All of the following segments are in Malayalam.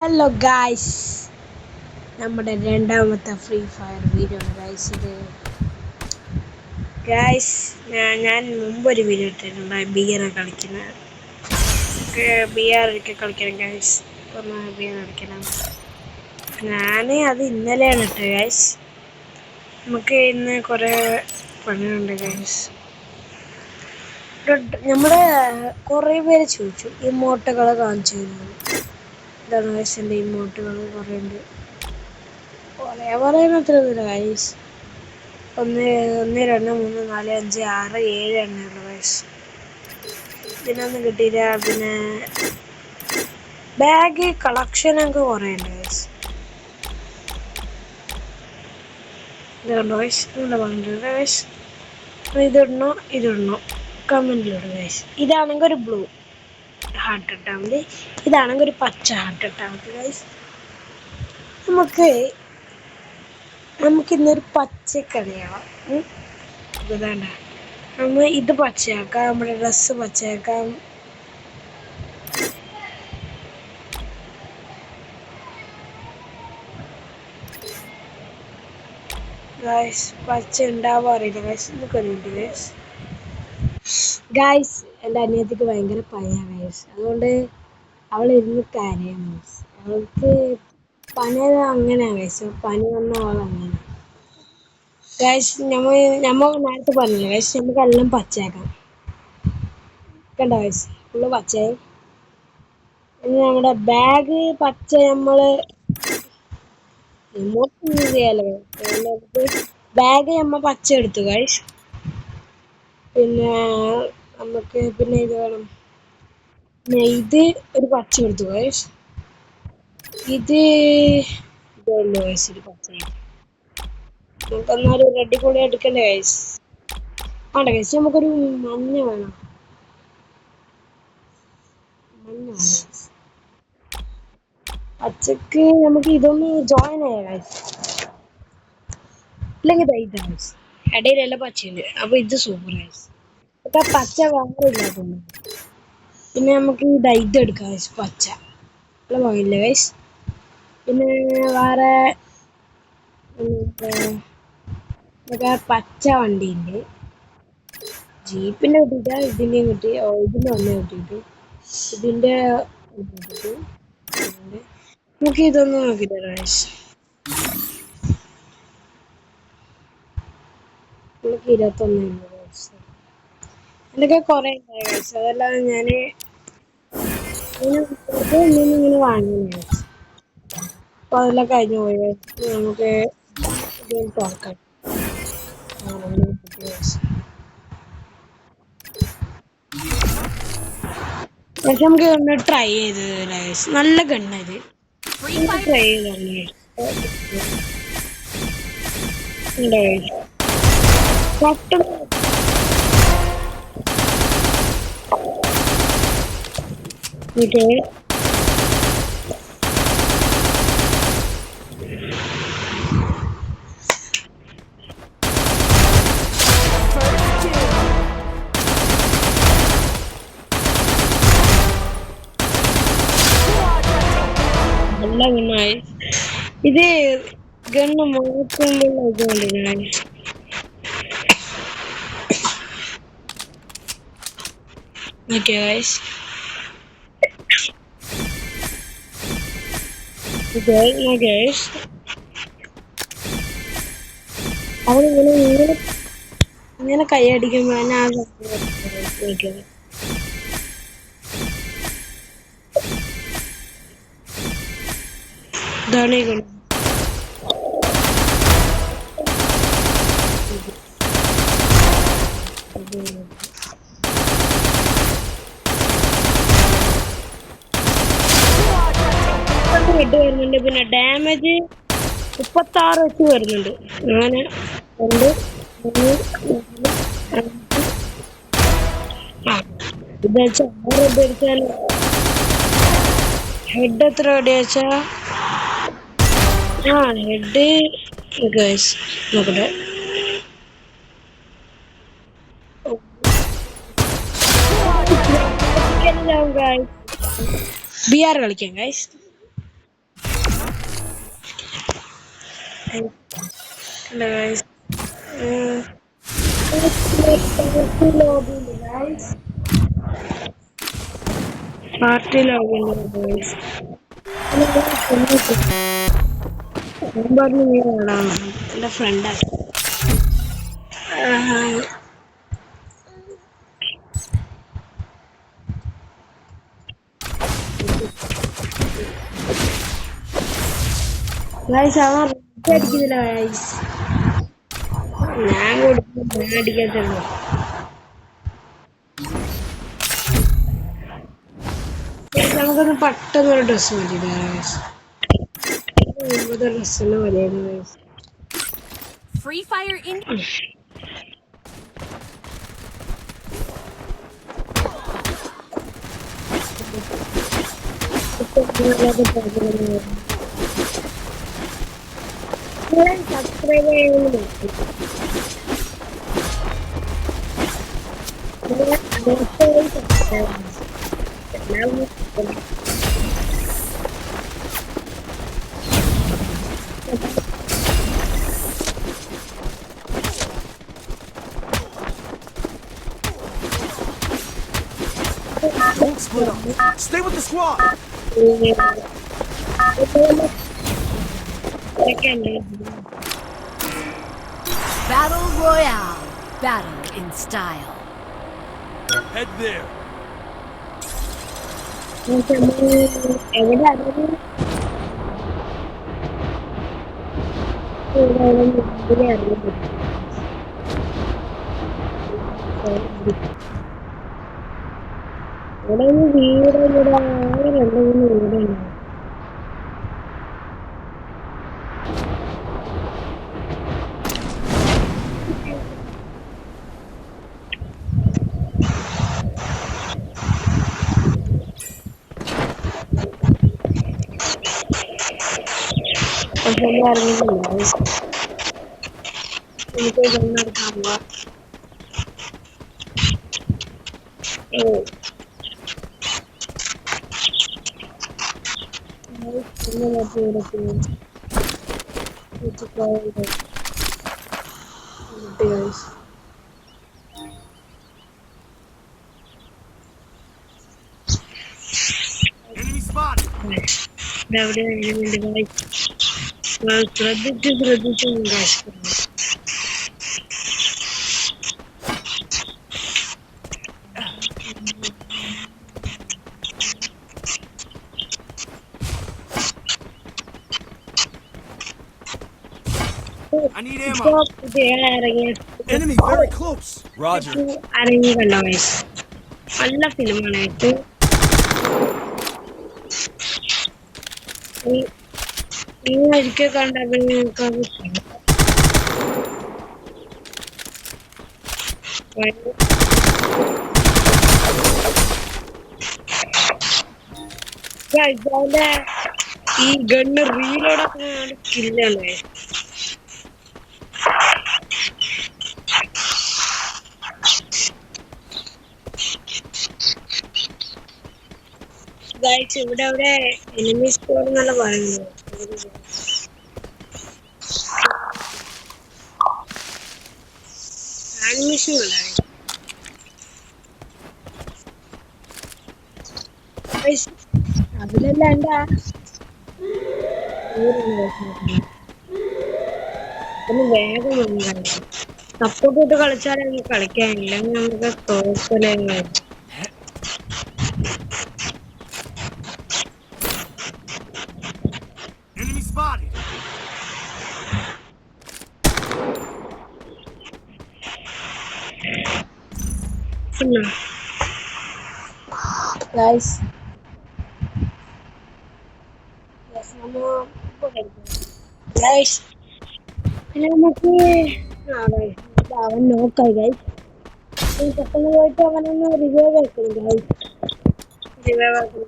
ഹലോ ഗായ്സ്, നമ്മുടെ രണ്ടാമത്തെ ഫ്രീ ഫയർ വീഡിയോ ആണ് ഗായ്സ് ഇത്. ഗായ്സ് ഞാൻ മുമ്പൊരു വീഡിയോ ഇട്ടിട്ടുണ്ട് ബിയർ കളിക്കുന്നത്. ബിയർ ഒക്കെ കളിക്കണം ഗായ്സ്, ഒന്ന് ബിയർ കളിക്കണം. ഞാൻ അത് ഇന്നലെയാണ് ഇട്ടത് ഗായ്സ്. നമുക്ക് ഇന്ന് കുറേ പണിയുണ്ട് ഗായ്സ്. നമ്മുടെ കുറേ പേര് ചോദിച്ചു ഇമോട്ടുകൾ കാണിച്ചു തരുന്നു. ഇതാണ് ഗായ്സ് എൻ്റെ ഇമോട്ടുകൾ. കുറേ ഉണ്ട്, പറയാനത്രയൊന്നുമില്ല ഗായ്സ്. 1 2 3 4 5 6 7 എണ്ണുള്ളൂ ഗായ്സ്. ഇതിനൊന്നും കിട്ടിയില്ല. പിന്നെ ബാഗ് കളക്ഷനൊക്കെ കുറേ ഉണ്ട് ഗായ്സ്. ഇത് കണ്ടോ ഗായ്സ്, നിങ്ങളുടെ പറഞ്ഞിട്ടുണ്ട് ഗായ്സ്. ഇതിടണോ കമൻറ്റിലിടും ഗായ്സ്. ഇതാണെങ്കിൽ ഒരു ബ്ലൂ ഹാർട്ട് ഇട്ടാൽ മതി, ഇതാണെങ്കിൽ ഒരു പച്ച ഹാർട്ട് ഇട്ടാൽ മതി ഗായ്സ്. നമുക്കിന്നൊരു പച്ചക്കളിയാവാം. ഇതാണ്ട നമ്മൾ ഇത് പച്ചയാക്കാം, നമ്മുടെ ഡ്രസ്സ് പച്ചയാക്കാം. ഗായ്സ് പച്ച ഉണ്ടാവാറില്ല ഗായ്സ്. നമുക്കൊരുണ്ട് ഗായ്സ്. എൻ്റെ അനിയത്തിക്ക് ഭയങ്കര പനിയാണ് ഗായ്സ്, അതുകൊണ്ട് അവൾ ഇരുന്ന് കരയാം ഗായ്സ്. അവൾക്ക് പനി അങ്ങനെയാണ് ഗായ്സ്, പനി വന്ന അവളങ്ങനെ ഗായ്സ്. നമ്മൾ നേരത്തെ പറഞ്ഞില്ല ഗായ്സ്, നമുക്കെല്ലാം പച്ചയാക്കാം. കണ്ടോ ഗായ്സ്, ഫുള്ള് പച്ചയായി. ഇനി നമ്മുടെ ബാഗ് പച്ച നമ്മൾ ചെയ്യാലോ. ബാഗ് നമ്മൾ പച്ച എടുത്തു ഗായ്സ്. പിന്നെ നമുക്ക് ഇത് വേണം. ഇത് ഒരു പച്ച എടുത്തു ഗായ്സ്. ഇത് ഇതുള്ളൂ ഗായ്സ്, ഒരു പച്ച. നമുക്കെന്നാലും അടിപൊളി എടുക്കണ്ടേ ഗായ്സ്. വേണ്ട ഗായ്സ്, നമുക്കൊരു മഞ്ഞ വേണം. പച്ചക്ക് നമുക്ക് ഇതൊന്ന് ജോയിൻ ചെയ്യാം ഗായ്സ്. ഇല്ലെങ്കിൽ ഇതാ ഗായ്സ്, ഇടയിലെല്ലാം പച്ചയുണ്ട്. അപ്പൊ ഇത് സൂപ്പർ ഗായ്സ്. ഇപ്പൊ പച്ച വേറില്ലാത്തതുണ്ട്. പിന്നെ നമുക്ക് ഇത് എടുക്കാം ഗായ്സ്, പച്ച നല്ല വാങ്ങില്ല ഗായ്സ്. പിന്നെ വേറെ പച്ച വണ്ടിയുണ്ട്, ജീപ്പിന്റെ കിട്ടിയിട്ട, ഇതിന്റെയും കിട്ടി. ഇതിന്റെ ഒന്നേ കിട്ടിയിട്ട്, ഇതിന്റെ നമുക്ക് ഇതൊന്നും നോക്കില്ല ഗായ്സ്. നമുക്ക് 21 ഗായ്സ്. എന്തൊക്കെ കൊറേ ഉണ്ടായി ഗായ്സ്, അതെല്ലാം ഞാന് ഇങ്ങനെ വാങ്ങി ഗായ്സ്. അപ്പൊ അതെല്ലാം കഴിഞ്ഞു പോയി ഗായ്സ്. നമുക്ക് തുറക്കാം. പക്ഷെ നമുക്ക് ഒന്ന് ട്രൈ ചെയ്ത് ഗായ്സ്. നല്ല ഗണ്ണത് ട്രൈ ചെയ്ത് നല്ല ഗണ്ണായി. ഇത് ഗണ്ണ് മാറ്റുമ്പോഴുള്ള ഇതുകൊണ്ട് ഗായ്സ്. ഓക്കെ ഗായ്സ്, അവളിങ്ങനെ കൈയടിക്കുമ്പോ ഇതാണ് ഈ ഗണ്ണ്. ഹെഡ് വരുന്നുണ്ട്, പിന്നെ ഡാമേജ് 36 വെച്ച് വരുന്നുണ്ട്. അങ്ങനെ 2 3 4 ഇത് വെച്ചാൽ 6 ഹെഡ് അടിച്ചാൽ ഹെഡ് എത്ര അടിച്ചാ ഹെഡ് ഗായ്സ് നോക്കട്ടെ. ബിആർ കളിക്കാം guys. Hello guys. Party lobby guys. Party lobby guys. നമ്പറിന് നീ വേണം എൻ്റെ ഫ്രണ്ടാണ്. ഗൈസ് അവൻ റെഡ് അടിക്കുന്നില്ല ഗൈസ്. ഞാൻ കൊടുക്കും ഞാൻ അടിക്കാത്തുള്ളൂ. നമുക്കൊന്ന് പെട്ടെന്ന് ഒരു ഡ്രസ്സ് മതി ഗൈസ്. ഡ്രസ്സിന് മതിയായിരുന്നു guys. Free Fire in. Subscribe ചെയ്യുന്നു. Don't split up. Stay with the squad. Battle Royale. Battle in style. Head there. Enemy spotted. I need ammo. Enemy very close. Roger. അരങ്ങി കണ്ടോ ഗൈസ്? നല്ല ഫിലിമാണ് ഇത്. ഈ ഒരിക്കൽ കണ്ടപ്പോൾ നിങ്ങൾക്ക് ഈ ഗണ്ണ് റീലോടൊക്കെ കില്ലല്ലേ. ഗൈസ് ഇവിടെ അവിടെ എനിമി സ്കോർ എന്നല്ല പറയുന്നത്. ആനിമേഷൻ ഉണ്ടായി അതിലല്ല എൻ്റെ ഒന്ന് വേഗം വന്നു കളിക്കും. സപ്പോർട്ട് ഇട്ട് കളിച്ചാലേ നമുക്ക് കളിക്കാനില്ല, നമുക്ക് തോക്കലേ. Enemy spotted. Guys, പിന്നെ നമുക്ക് അവൻ നോക്കാം ഗൈസ്. പെട്ടെന്ന് പോയിട്ട് അവനൊന്ന് റിവൈവ് ആക്കണം ഗൈസ്. റിവൈവ് ആക്കണം.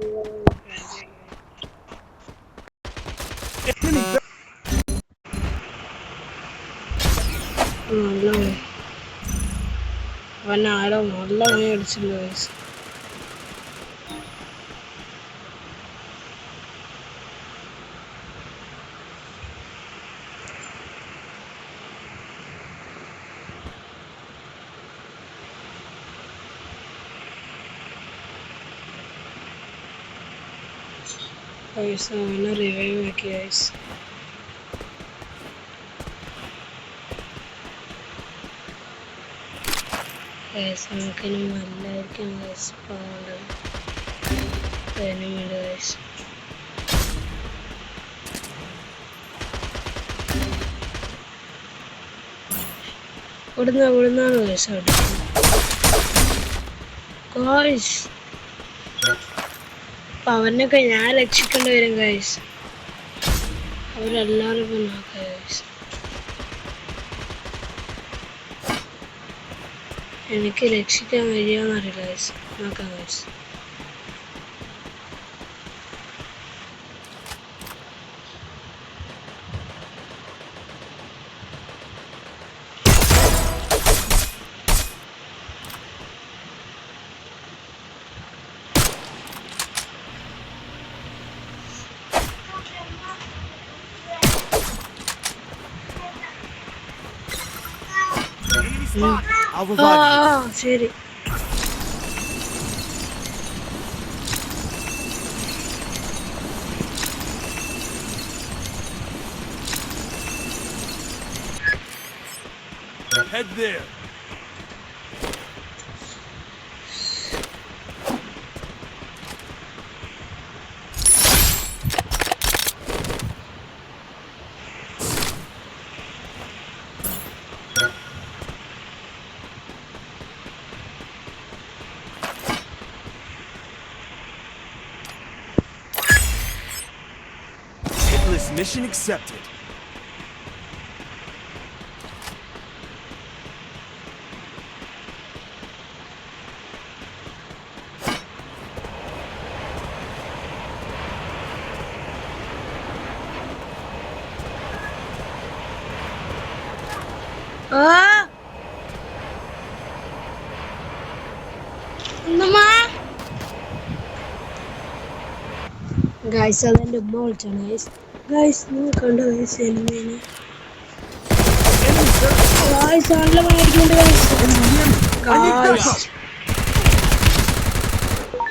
അവൻ ആരോ നല്ല പണി അടിച്ചില്ല ഗൈസ്. ഗൈസ് അവനെ റിവൈവ് ആക്കി ഗൈസ്. ഗൈസ് നമുക്കിനി നല്ലതായിരിക്കും ഗൈസ് പോകേണ്ടത്. എനിമിയുണ്ട് ഗൈസ്. ഇവിടുന്നാണ് ഗൈസ് അടിക്കുന്നത്. ഗൈസ് അപ്പം അവനൊക്കെ ഞാൻ രക്ഷിക്കേണ്ടി വരും ഗൈസ്. അവരെല്ലാവരും ഇപ്പം നോക്കാം ഗൈസ്. എനിക്ക് രക്ഷിക്കാൻ കഴിയുമെന്നറിയില്ല ഗൈസ്. നോക്കാം ഗൈസ്. I'll revive you. ശരി. Head there. Hitless mission accepted. Guys അതെൻ്റെ ഉമ്മ വിളിച്ചാണ് ഗൈസ്. ഗൈസ് നിങ്ങൾ കണ്ടോ ഗൈസ് എനിമീനെ? ഗൈസ് നല്ല പണിയായിരിക്കുന്നുണ്ട് ഗൈസ്.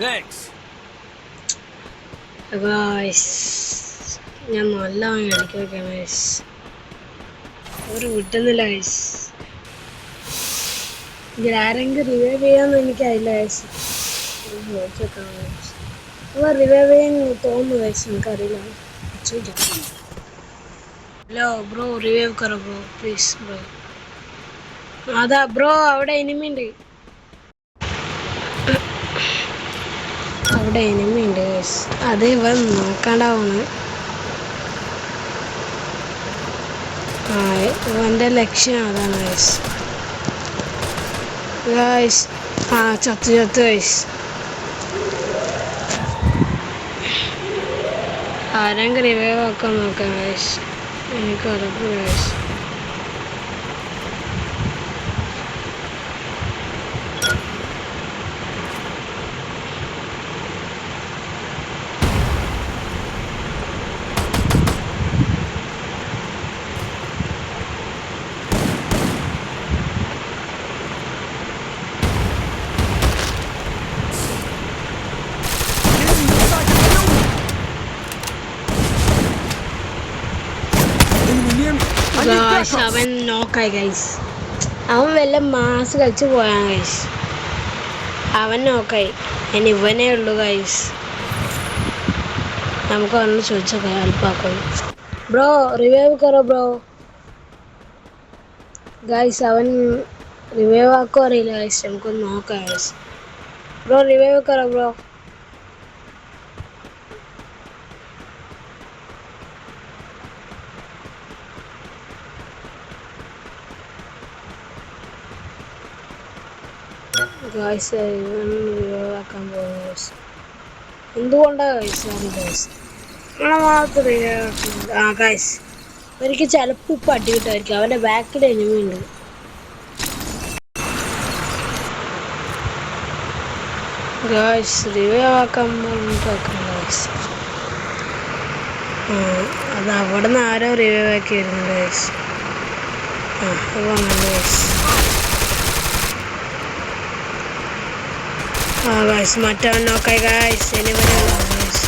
Thanks. ഗൈസ് ഞാൻ നല്ല പണി അടിക്കാൻ ഗൈസ്. അവർ വിട്ടുന്നില്ല ഗൈസ്. ഇതിലാരെങ്കിലും റിവൈവ് ചെയ്യാന്ന് എനിക്കറിയില്ല ഗൈസ്. ചോദിച്ചേക്കാം ഗൈസ്. അവർ റിവൈവ് ചെയ്യാൻ തോന്നുന്നു ഗൈസ്. എനിക്കറിയില്ല. ഹലോ ബ്രോ റിവൈവ് കറോ ബ്രോ പ്ലീസ് ബ്രോ. അതാ ബ്രോ അവിടെ എനിമിയുണ്ട്. അവിടെ എനിമിയുണ്ട് ഗൈസ്. അത് ഇവൻ നോക്കാണ്ടാവുന്നു. ഇവൻ്റെ ലക്ഷ്യം അതാണ് ഗൈസ്. ഗൈസ് ചത്തു ഗൈസ്. ആരെങ്കിലും റിവൈവ് ആക്കാൻ നോക്കാം ഗൈസ്. എനിക്ക് ഉറപ്പ് ഗൈസ്. അവൻ നോക്കായി ഗൈസ്. അവൻ വല്ല മാസ് കളിച്ച് പോയാണ് ഗൈസ്. അവൻ നോക്കായി. ഇനി ഇവനേ ഉള്ളൂ ഗൈസ്. നമുക്ക് ഒന്ന് ചോദിച്ചോക്കാം ഹെൽപ്പാക്കും. ബ്രോ റിവൈവ് കറോ ബ്രോ. ഗൈസ് അവൻ റിവൈവ് ആക്കോ അറിയില്ല ഗൈസ്. നമുക്കൊന്ന് നോക്കാം ഗൈസ്. ബ്രോ റിവൈവ് കറോ ബ്രോ. ഗൈസ് ഇവൻ റിവൈവ് ആക്കാൻ പോകുന്നു ഗൈസ്. എന്തുകൊണ്ടാണ് ഗൈസ് ഗൈസ് അങ്ങനെ മാത്രം റിവൈവ് ആക്കുന്നത്? ഗൈസ് എനിക്ക് ചിലപ്പോൾ ഇപ്പം അടി കിട്ടുമായിരിക്കും. അവൻ്റെ ബാക്കിൽ എനിമിയുണ്ട്. ഗൈസ് റിവൈവ് ആക്കാൻ പറഞ്ഞിട്ടാക്കണം ഗൈസ്. അത് അവിടെ നിന്ന് ആരോ റിവൈവ് ആക്കി വരുന്നു ഗൈസ്. ഗൈസ് ഗൈസ് മറ്റവൻ നോക്കായി ഗൈസ്. എനിവനെയുള്ള ഗൈസ്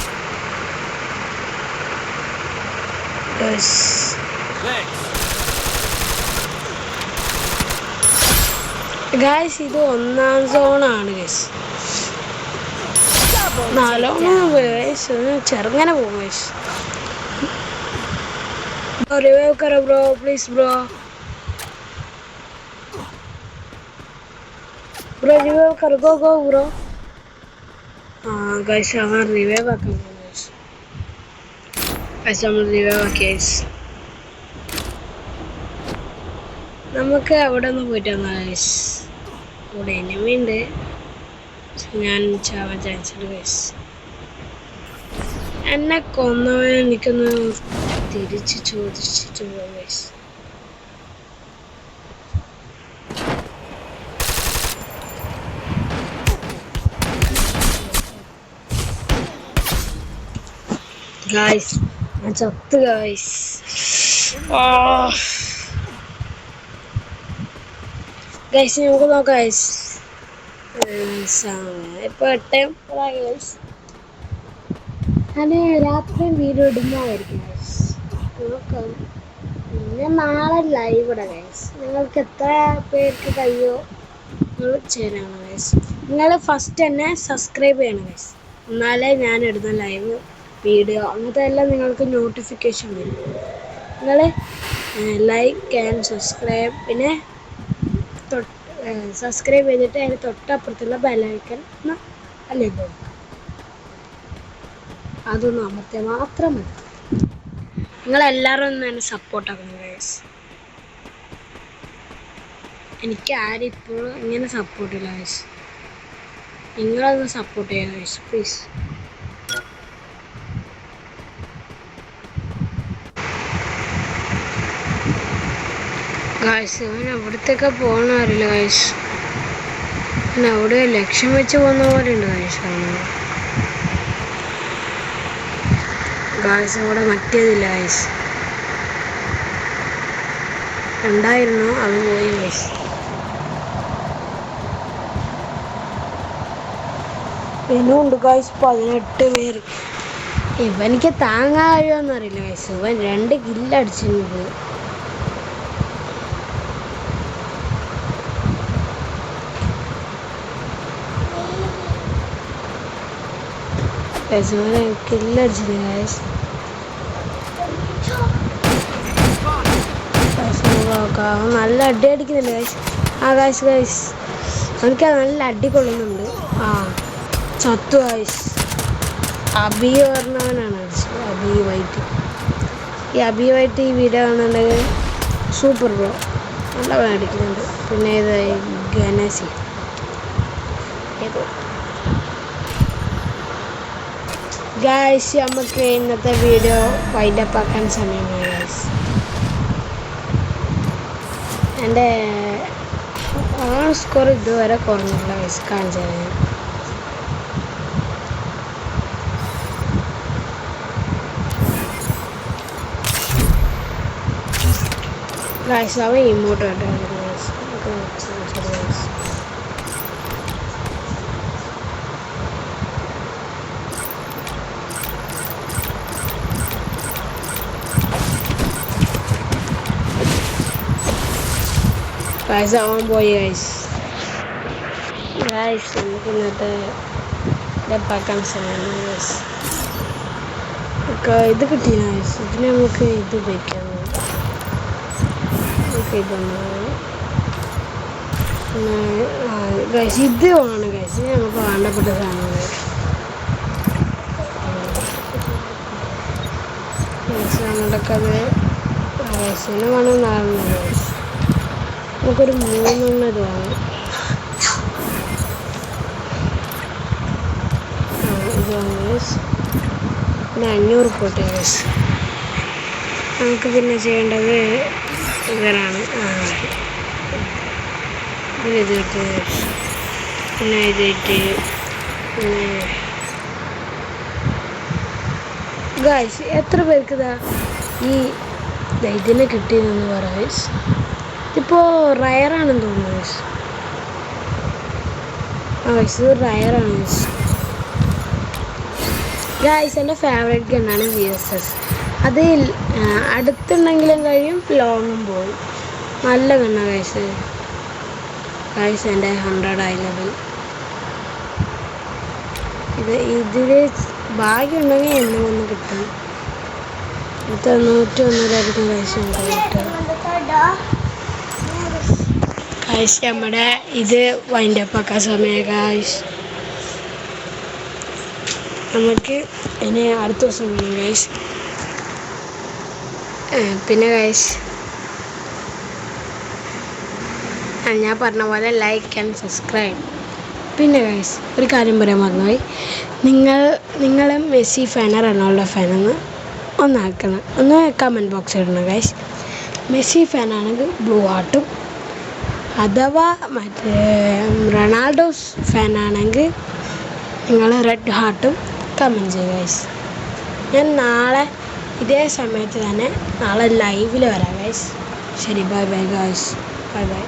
ഗൈസ് ഗൈസ് ഇത് ഒന്നാം സോണാണ് ഗൈസ്. നല്ലോണം ഗൈസ് ചെറുങ്ങനെ പോകും ഗൈസ്. റിവൈവ് കറോ bro please bro. Bro revive കറോ ഗോ ഗോ ബ്രോ. ഗൈസ് അവൻ റിവൈവ് ആക്കാൻ ഗൈസ്. ഗൈസ് നമ്മൾ റിവൈവ് ആക്കി ഗൈസ്. നമുക്ക് അവിടെ ഒന്ന് പോയിട്ട് വന്നാ ഗൈസ്. ഇവിടെ എനിമി ഉണ്ട്. ഞാൻ ചാവാൻ ചാൻസുണ്ട് ഗൈസ്. എന്നെ കൊന്നവൻ എനിക്കൊന്ന് തിരിച്ച് ചോദിച്ചിട്ട് പോകാം ഗൈസ്. ഗൈസ് ഞാൻ ചത്ത് ഗൈസ്. ഗൈസ് നമുക്ക് നോക്കാം ഗൈസ്. ഇപ്പൊ 8 ഗൈസ്. ഞാൻ രാത്രി വീഡിയോ ഇടുന്നതായിരിക്കും ഗൈസ്. നോക്കാം. ഞാൻ നാളെ ലൈവ് ഇടാം ഗൈസ്. നിങ്ങൾക്ക് എത്ര പേർക്ക് കഴിയോ നിങ്ങൾ ചെയ്യാനാണ് ഗൈസ്. നിങ്ങൾ ഫസ്റ്റ് തന്നെ സബ്സ്ക്രൈബ് ചെയ്യണം ഗൈസ്. എന്നാലേ ഞാൻ ഇടുന്ന ലൈവ് വീഡിയോ അങ്ങനത്തെ എല്ലാം നിങ്ങൾക്ക് നോട്ടിഫിക്കേഷൻ വരും. നിങ്ങൾ ലൈക്ക് ആൻഡ് സബ്സ്ക്രൈബ്, പിന്നെ സബ്സ്ക്രൈബ് ചെയ്തിട്ട് അതിന് തൊട്ടപ്പുറത്തുള്ള ബെല്ലൈക്കൺ അല്ലേ കൊടുക്കുക. അതൊന്നും അമർത്തിയാൽ മാത്രം മതി. നിങ്ങളെല്ലാവരും ഒന്ന് എന്നെ സപ്പോർട്ടാക്കണം ഗൈസ്. എനിക്ക് ആരും ഇപ്പോഴും ഇങ്ങനെ സപ്പോർട്ടില്ല ഗൈസ്. നിങ്ങളൊന്ന് സപ്പോർട്ട് ചെയ്യുക ഗൈസ് പ്ലീസ്. ഗൈസ് അവൻ എവിടത്തേക്കാ പോകണ അറിയില്ല ഗൈസ്. പിന്നെ അവിടെ ലക്ഷ്യം വെച്ച് പോകുന്ന പോലെ ഉണ്ട് ഗൈസ്. ഗൈസ് അവിടെ മറ്റേതില്ല ഗൈസ്. ഉണ്ടായിരുന്നു അത് പോയി ഗൈസ്. ഇനിയുണ്ട് ഗൈസ് 18 പേര്. ഇവനിക്ക് താങ്ങാൻ കഴിയുമെന്ന് അറിയില്ല ഗൈസ്. ഇവൻ 2 കില്ലടിച്ചിട്ടുണ്ട്. കില്ലടിച്ചില്ല ഗൈസ്. അവൻ നല്ല അടി അടിക്കുന്നുണ്ട് ഗൈസ്. ഗൈസ് ഗൈസ് അവനക്ക് നല്ല അടി കൊള്ളുന്നുണ്ട്. ചത്തു ഗൈസ്. അബി പറഞ്ഞവനാണ് അടിച്ചത്. അബി വൈറ്റ്. ഈ അബി വൈറ്റ് ഈ വീഡിയോ കാണുന്നുണ്ടെങ്കിൽ സൂപ്പർ ബ്രോ നല്ല അടിക്കുന്നുണ്ട്. പിന്നെ ഇത് ഗണേശി ഗൈസ് നമുക്ക് ഇന്നത്തെ വീഡിയോ വൈൻഡപ്പ് ആക്കാൻ സമയമായി ഗൈസ്. എൻ്റെ സ്കോർ ഇതുവരെ കുറഞ്ഞില്ല ഗൈസ്. കാണിച്ചു തരാം. ഗൈസ് അവൻ ഇങ്ങോട്ട് കേട്ടോ ഗൈസ്. ഗൈസ് അവൻ പോയി ഗൈസ്. ഗൈസ് നമുക്ക് ഇന്നത്തെ ഡെപ്പാക്കാൻ സമയം ഗൈസ്. ഇത് കിട്ടിയില്ല ഗൈസ്. ഇതിന് നമുക്ക് ഇത് ഉപയോഗിക്കാം. ഇതൊന്ന് ഗൈസ് ഇത് വേണം ഗൈസ്. നമുക്ക് വേണ്ടപ്പെട്ട സാധനം നമ്മുടെയൊക്കെ അത് ഗൈസിന് വേണം. നാളെ ഗൈസ് നമുക്കൊരു 3 ഇത് വേണം. ഇത് വേണം ഗൈസ്. പിന്നെ 500 പോട്ടെ ഗൈസ്. നമുക്ക് പിന്നെ ചെയ്യേണ്ടത് ഇവരാണ്. പിന്നെ ഇത് കിട്ടി. പിന്നെ ഇത് കിട്ടി. പിന്നെ ഗൈസ് എത്ര പേർക്ക് ഈ ഇതിനെ കിട്ടിയെന്ന് പറയാം ഗൈസ്. ഇപ്പോൾ റയറാണെന്ന് തോന്നുന്നു ഗൈസ്. ഗൈസ് ഇത് റയറാണ് ഗൈസ്. ഗായ്സ് എൻ്റെ ഫേവറേറ്റ് ഗണ്ണാണ് VSS. അത് അടുത്തുണ്ടെങ്കിലും കഴിയും, ലോങ്ങും പോകും. നല്ല ഗണ്ണാണ് ഗായ്സ്. ഗായ്സ് എൻ്റെ 100 ആയി ലെവൽ. ഇതിൽ ഭാഗ്യമുണ്ടെങ്കിൽ എന്നും ഒന്ന് കിട്ടും. ഇത് 101 ഗായ്സ് ഉണ്ട് കിട്ടും. ഗായ്സ് നമ്മുടെ ഇത് വൈൻഡപ്പ് ആക്കാൻ സമയം ഗായ്സ്. നമുക്ക് ഇനി അടുത്ത ദിവസം കാണാം ഗൈസ്. പിന്നെ ഗൈസ് ഞാൻ പറഞ്ഞ പോലെ ലൈക്ക് ആൻഡ് സബ്സ്ക്രൈബ്. പിന്നെ ഗൈസ് ഒരു കാര്യം പറയാൻ മറന്നുപോയി. നിങ്ങൾ മെസ്സി ഫാനോ റൊണാൾഡോ ഫാനെന്ന് ഒന്ന് കമൻറ്റ് ബോക്സ് ഇടണം ഗൈസ്. മെസ്സി ഫാനാണെങ്കിൽ ബ്ലൂ ഹാർട്ടും, അഥവാ മറ്റേ റൊണാൾഡോ ഫാനാണെങ്കിൽ നിങ്ങൾ റെഡ് ഹാർട്ടും കമൻറ്റ് ചെയ്യുക ഗൈസ്. ഞാൻ നാളെ ഇതേ സമയത്ത് തന്നെ നാളെ ലൈവിൽ വരാം ഗൈസ്. ശരി, bye bye guys. Bye bye.